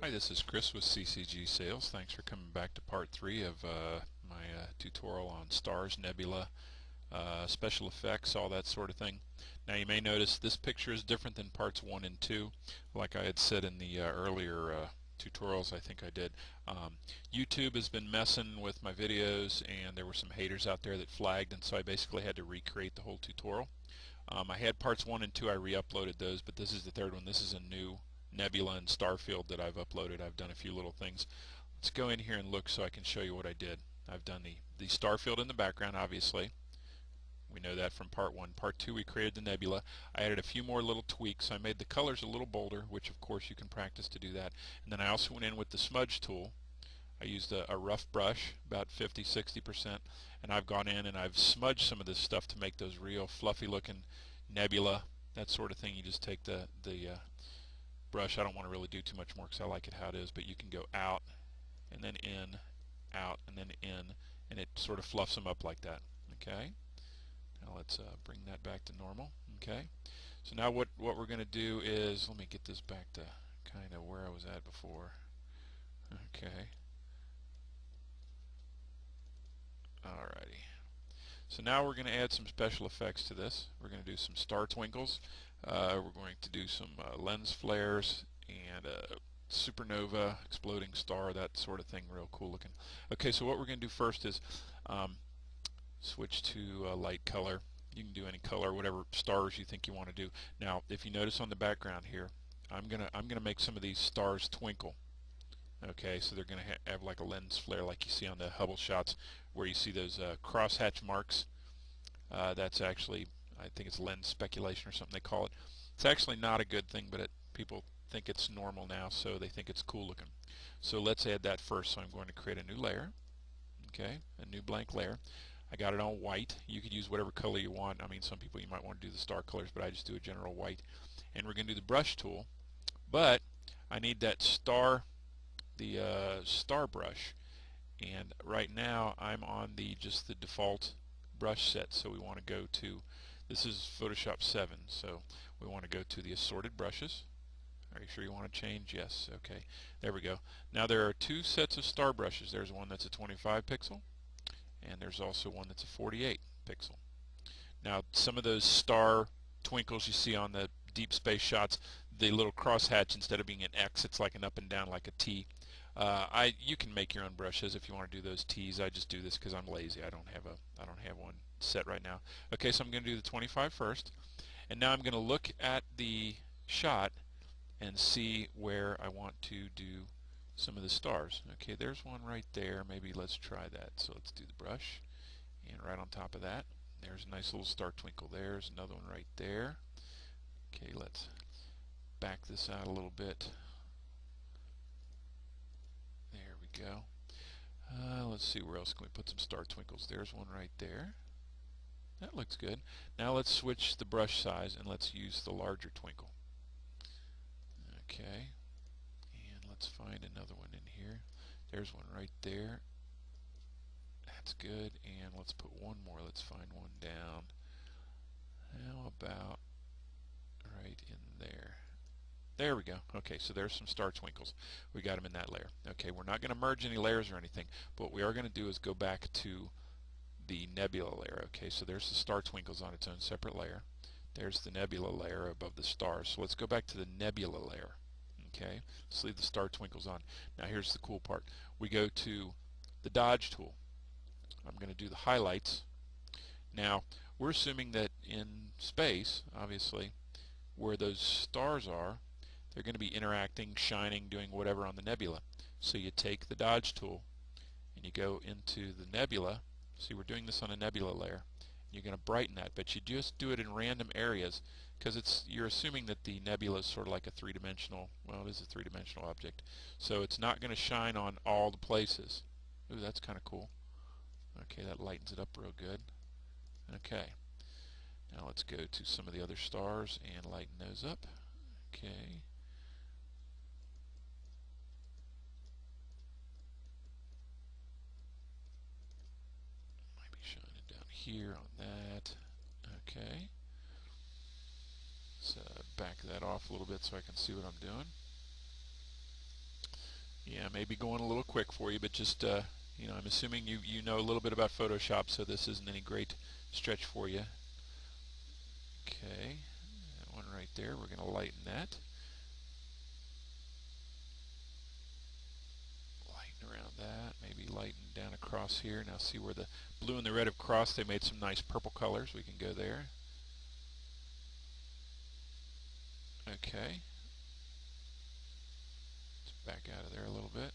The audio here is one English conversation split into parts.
Hi, this is Chris with CCG Sales. Thanks for coming back to part 3 of my tutorial on stars, nebula, special effects, all that sort of thing. Now you may notice this picture is different than parts 1 and 2. Like I had said in the earlier tutorials I think I did. YouTube has been messing with my videos, and there were some haters out there that flagged, and so I basically had to recreate the whole tutorial. I had parts 1 and 2, I re-uploaded those, but this is the third one. This is a new nebula and star field that I've uploaded. I've done a few little things. Let's go in here and look so I can show you what I did. I've done the star field in the background, obviously. We know that from part 1. Part 2, we created the nebula. I added a few more little tweaks. I made the colors a little bolder, which of course you can practice to do that. And then I also went in with the smudge tool. I used a rough brush, about 50-60%, and I've gone in and I've smudged some of this stuff to make those real fluffy looking nebula, that sort of thing. You just take the brush. I don't want to really do too much more because I like it how it is, but you can go out and then in, out and then in, and it sort of fluffs them up like that. Okay, now let's bring that back to normal. Okay, so now what we're going to do is, let me get this back to kind of where I was at before. Okay, alrighty, so now we're going to add some special effects to this. We're going to do some star twinkles. We're going to do some lens flares and supernova, exploding star, that sort of thing, real cool looking. Okay, so what we're going to do first is switch to light color. You can do any color, whatever stars you think you want to do. Now, if you notice on the background here, I'm gonna make some of these stars twinkle. Okay, so they're going to have like a lens flare, like you see on the Hubble shots, where you see those crosshatch marks. That's actually, I think it's lens speculation or something they call it. It's actually not a good thing, but people think it's normal now, so they think it's cool looking. So let's add that first. So I'm going to create a new layer. Okay, a new blank layer. I got it on white. You could use whatever color you want. I mean, some people, you might want to do the star colors, but I just do a general white. And we're going to do the brush tool, but I need that star, the star brush. And right now I'm on just the default brush set, so we want to go to, this is Photoshop 7, so we want to go to the assorted brushes. Are you sure you want to change? Yes. Okay, there we go. Now there are two sets of star brushes. There's one that's a 25 pixel, and there's also one that's a 48 pixel. Now some of those star twinkles you see on the deep space shots, the little crosshatch, instead of being an X, it's like an up and down, like a T. You can make your own brushes if you want to do those T's. I just do this because I'm lazy. I don't have one set right now. Okay, so I'm going to do the 25 first, and now I'm going to look at the shot and see where I want to do some of the stars. Okay, there's one right there. Maybe let's try that. So let's do the brush, and right on top of that, there's a nice little star twinkle. There's another one right there. Okay, let's back this out a little bit. There we go. Let's see, where else can we put some star twinkles? There's one right there. That looks good. Now let's switch the brush size and let's use the larger twinkle. Okay, and let's find another one in here. There's one right there. That's good. And let's put one more. Let's find one down. How about right in there? There we go. Okay, so there's some star twinkles. We got them in that layer. Okay, we're not going to merge any layers or anything, but what we are going to do is go back to the nebula layer. Okay, so there's the star twinkles on its own separate layer. There's the nebula layer above the stars. So let's go back to the nebula layer. Okay, let's leave the star twinkles on. Now here's the cool part. We go to the dodge tool. I'm going to do the highlights. Now we're assuming that in space, obviously, where those stars are, they're going to be interacting, shining, doing whatever on the nebula. So you take the dodge tool and you go into the nebula. See, we're doing this on a nebula layer. You're going to brighten that, but you just do it in random areas because you're assuming that the nebula is sort of like a three-dimensional, well, it is a three-dimensional object. So it's not going to shine on all the places. Ooh, that's kind of cool. Okay, that lightens it up real good. Okay, now let's go to some of the other stars and lighten those up. Okay. here on that. Okay. Let's back that off a little bit so I can see what I'm doing. Yeah, maybe going a little quick for you, but just you know, I'm assuming you know a little bit about Photoshop, so this isn't any great stretch for you. Okay, that one right there, we're going to lighten that. Lighten around that, maybe lighten down across here. Now see where the blue and the red have crossed, they made some nice purple colors. We can go there. Okay. Let's back out of there a little bit.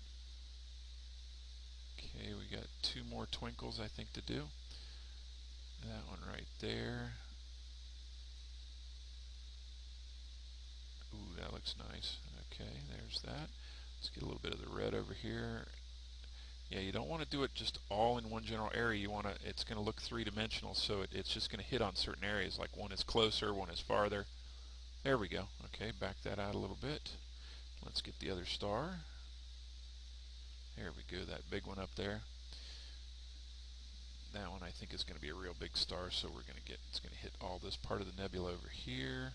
Okay, we got two more twinkles I think to do. That one right there. Ooh, that looks nice. Okay, there's that. Let's get a little bit of the red over here. Yeah, you don't want to do it just all in one general area. You want to, it's going to look three-dimensional, so it's just going to hit on certain areas, like one is closer, one is farther. There we go. Okay, back that out a little bit. Let's get the other star. There we go, that big one up there. That one I think is going to be a real big star, so we're going to get, it's going to hit all this part of the nebula over here,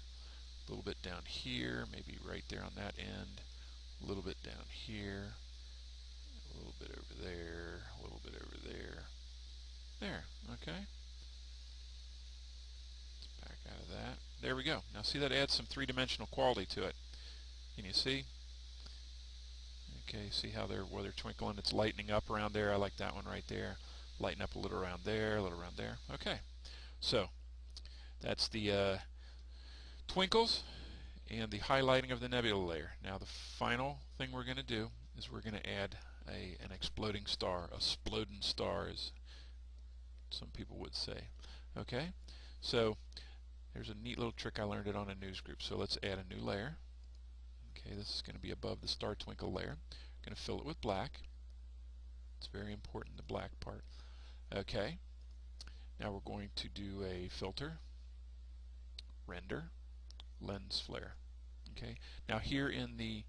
a little bit down here, maybe right there on that end, a little bit down here, a little bit over there, a little bit over there. There, okay. Let's back out of that. There we go. Now see, that adds some three-dimensional quality to it. Can you see? Okay, see how they're twinkling? It's lightening up around there. I like that one right there. Lighten up a little around there, a little around there. Okay, so that's the twinkles and the highlighting of the nebula layer. Now the final thing we're going to do is we're going to add an exploding star, a sploding star as some people would say. Okay, so there's a neat little trick I learned it on a news group. So let's add a new layer. Okay, this is going to be above the star twinkle layer. Going to fill it with black. It's very important, the black part. Okay, now we're going to do a filter, render, lens flare. Okay, now here in the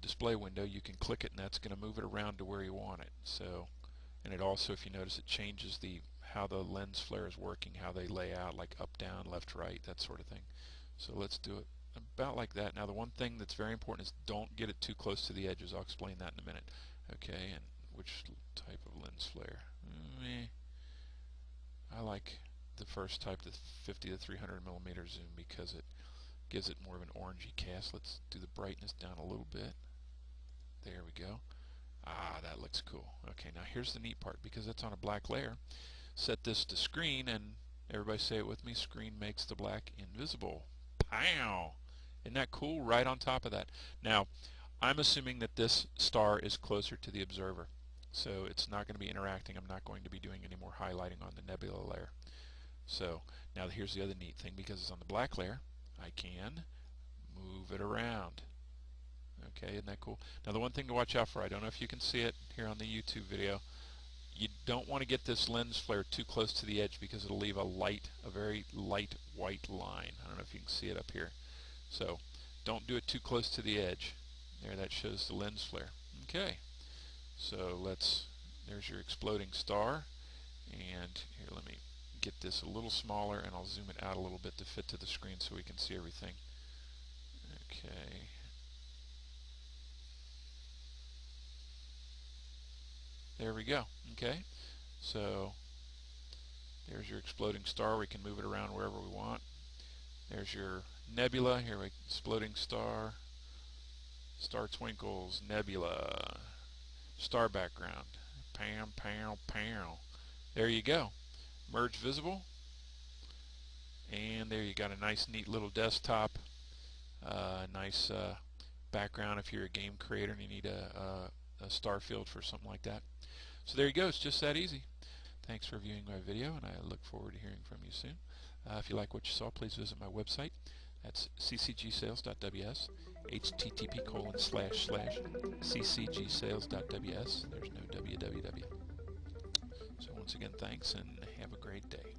display window, you can click it, and that's going to move it around to where you want it. So, and it also, if you notice, it changes how the lens flare is working, how they lay out, like up, down, left, right, that sort of thing. So let's do it about like that. Now the one thing that's very important is don't get it too close to the edges. I'll explain that in a minute. Okay, and which type of lens flare? I like the first type, the 50 to 300 millimeter zoom, because it gives it more of an orangey cast. Let's do the brightness down a little bit. There we go. Ah, that looks cool. Okay, now here's the neat part. Because it's on a black layer, set this to screen, and everybody say it with me, screen makes the black invisible. Pow! Isn't that cool? Right on top of that. Now, I'm assuming that this star is closer to the observer, so it's not going to be interacting. I'm not going to be doing any more highlighting on the nebula layer. So now here's the other neat thing. Because it's on the black layer, I can move it around. Okay, isn't that cool? Now the one thing to watch out for, I don't know if you can see it here on the YouTube video, you don't want to get this lens flare too close to the edge, because it'll leave a very light white line. I don't know if you can see it up here. So don't do it too close to the edge. There, that shows the lens flare. Okay, so there's your exploding star. And here, let me get this a little smaller, and I'll zoom it out a little bit to fit to the screen so we can see everything. Okay. There we go. Okay, so there's your exploding star. We can move it around wherever we want. There's your nebula. Here we exploding star, star twinkles, nebula, star background. Pam, pam, pam. There you go. Merge visible. And there you got a nice, neat little desktop. Nice background if you're a game creator and you need a star field for something like that. So there you go. It's just that easy. Thanks for viewing my video, and I look forward to hearing from you soon. If you like what you saw, please visit my website. That's ccgsales.ws, http://ccgsales.ws. There's no www. So once again, thanks, and have a great day.